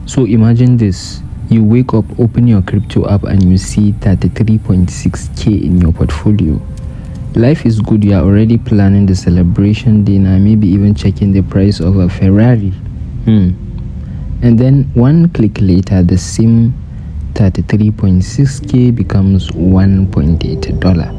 So imagine this. You wake up, open your crypto app, and you see 33.6k in your portfolio. Life is good. You are already planning the celebration dinner, maybe even checking the price of a Ferrari. And then one click later, the same 33.6k becomes $1.8.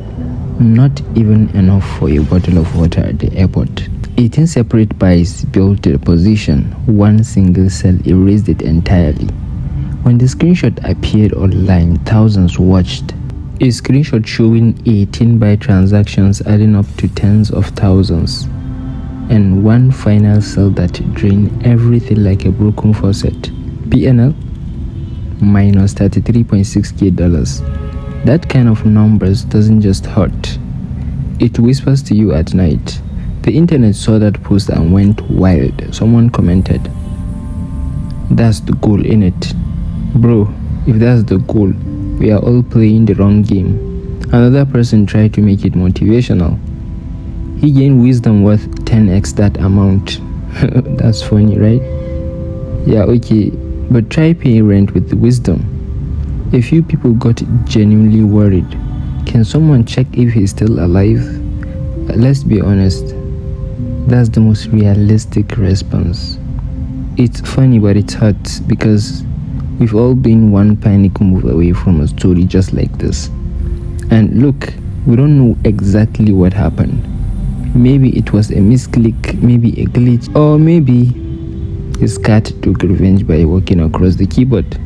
Not even enough for a bottle of water at the airport. 18 separate buys built the position. One single sell erased it entirely. When the screenshot appeared online, thousands watched. A screenshot showing 18 buy transactions adding up to tens of thousands. And one final sell that drained everything like a broken faucet. PNL minus $33.6k. That kind of numbers doesn't just hurt. It whispers to you at night. The internet saw that post and went wild. Someone commented, "That's the goal, innit? Bro, if that's the goal, we are all playing the wrong game." Another person tried to make it motivational. He gained wisdom worth 10x that amount. That's funny, right? Yeah, okay, but try paying rent with the wisdom. A few people got genuinely worried. Can someone check if he's still alive? Let's be honest, that's the most realistic response. It's funny, but it hurts because we've all been one panic move away from a story just like this. And look, we don't know exactly what happened. Maybe it was a misclick, maybe a glitch, or maybe his cat took revenge by walking across the keyboard.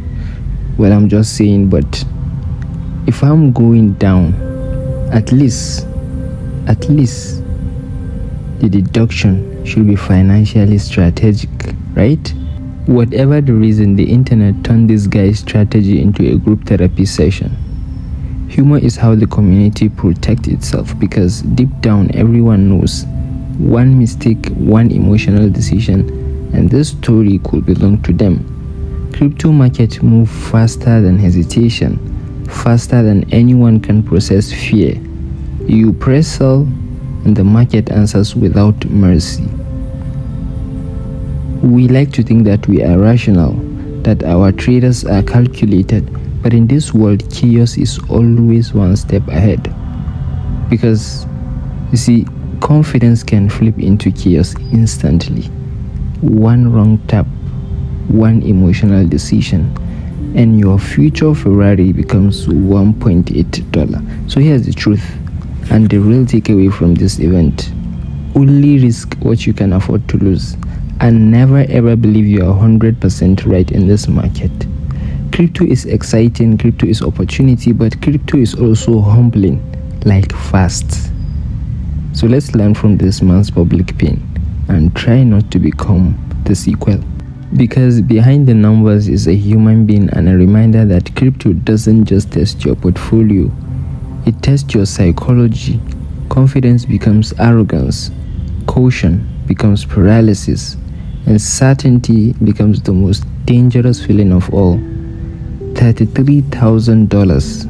Well, I'm just saying, but if I'm going down, at least the deduction should be financially strategic, right? Whatever the reason, the internet turned this guy's strategy into a group therapy session. Humor is how the community protects itself, because deep down everyone knows one mistake, one emotional decision, and this story could belong to them. Crypto market move faster than hesitation, faster than anyone can process fear. You press sell and the market answers without mercy. We like to think that we are rational, that our traders are calculated, but in this world, chaos is always one step ahead. Because, you see, confidence can flip into chaos instantly. One wrong tap, one emotional decision, and your future Ferrari becomes $1.8. So here's the truth and the real takeaway from this event. Only risk what you can afford to lose, and never ever believe you are 100% right in this market. Crypto is exciting, crypto is opportunity, but crypto is also humbling, like fast. So let's learn from this man's public pain and try not to become the sequel. Because behind the numbers is a human being, and a reminder that crypto doesn't just test your portfolio, it tests your psychology. Confidence becomes arrogance, caution becomes paralysis, and certainty becomes the most dangerous feeling of all. $33,000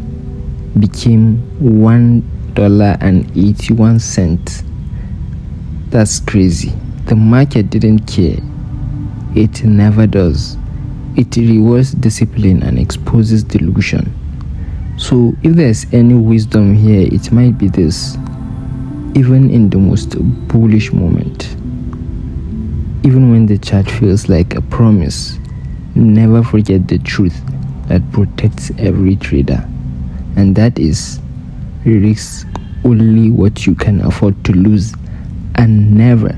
became $1.81. That's crazy. The market didn't care. It never does. It rewards discipline and exposes delusion. So if there's any wisdom here, it might be this. Even in the most bullish moment, even when the chart feels like a promise, never forget the truth that protects every trader, and that is risk only what you can afford to lose, and never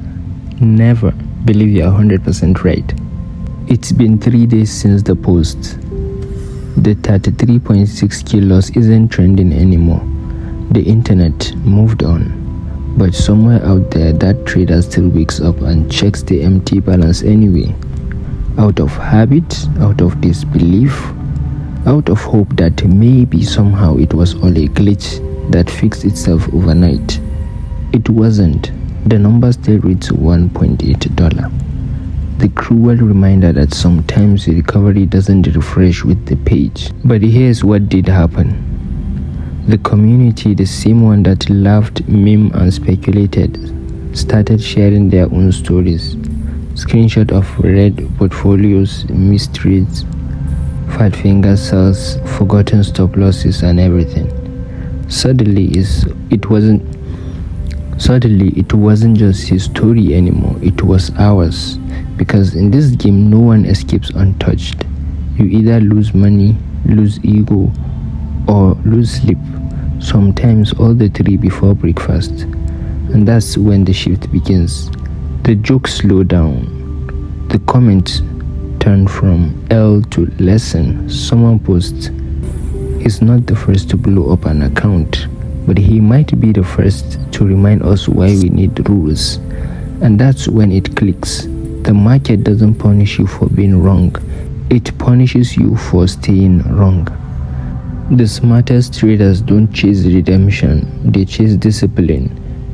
believe you are 100% right. It's been 3 days since the post. The 33.6k loss isn't trending anymore. The internet moved on. But somewhere out there, that trader still wakes up and checks the empty balance anyway. Out of habit, out of disbelief, out of hope that maybe somehow it was all a glitch that fixed itself overnight. It wasn't. The number still reads $1.8. The cruel reminder that sometimes the recovery doesn't refresh with the page. But here's what did happen. The community, the same one that laughed, memed, and speculated, started sharing their own stories. Screenshot of red portfolios, missed trades, fat finger sells, forgotten stop losses, and everything. Suddenly it wasn't just his story anymore, it was ours. Because in this game no one escapes untouched. You either lose money, lose ego, or lose sleep. Sometimes all the three before breakfast. And that's when the shift begins. The jokes slow down. The comments turn from L to lesson. Someone posts, "He's not the first to blow up an account, but he might be the first to remind us why we need rules." And that's when it clicks. The market doesn't punish you for being wrong. It punishes you for staying wrong. The smartest traders don't chase redemption, they chase discipline.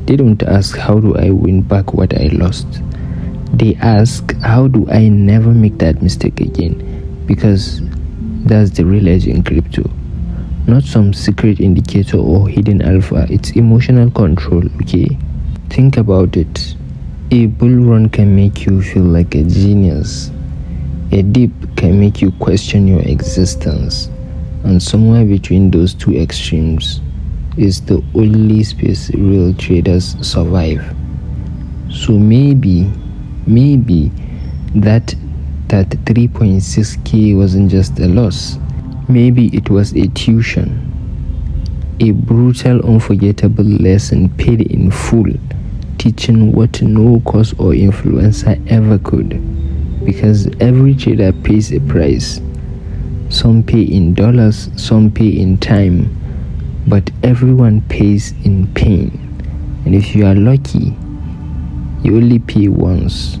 They don't ask, "How do I win back what I lost?" They ask, "How do I never make that mistake again?" Because that's the real edge in crypto. Not some secret indicator or hidden alpha, it's emotional control, okay? Think about it. A bull run can make you feel like a genius. A dip can make you question your existence. And somewhere between those two extremes is the only space real traders survive. So maybe that 3.6k wasn't just a loss. Maybe it was a tuition, a brutal, unforgettable lesson paid in full, teaching what no course or influencer ever could. Because every trader pays a price. Some pay in dollars, some pay in time, but everyone pays in pain. And if you are lucky, you only pay once.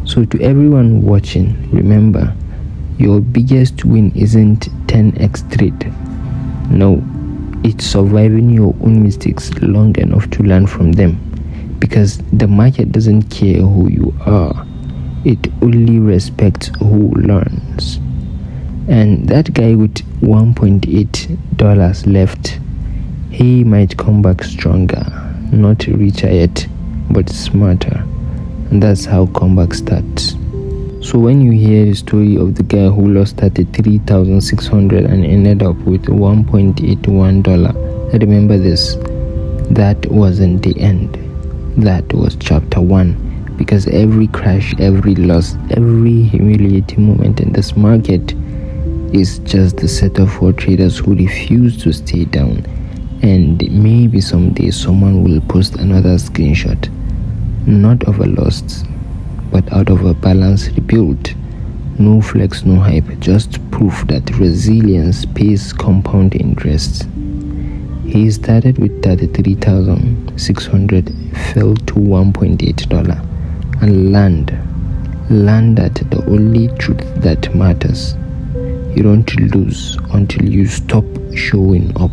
So to everyone watching, remember, your biggest win isn't 10x trade. No, it's surviving your own mistakes long enough to learn from them. Because the market doesn't care who you are, it only respects who learns. And that guy with $1.8 left, he might come back stronger, not richer yet, but smarter. And that's how comeback starts. So when you hear the story of the guy who lost $33,600 and ended up with $1.81, remember this: that wasn't the end. That was chapter 1. Because every crash, every loss, every humiliating moment in this market is just the setup for traders who refuse to stay down. And maybe someday someone will post another screenshot, not of a loss, but out of a balance rebuild. No flex, no hype, just proof that resilience pays compound interest. He started with $33,600, fell to $1.8, and learned that the only truth that matters: you don't lose until you stop showing up.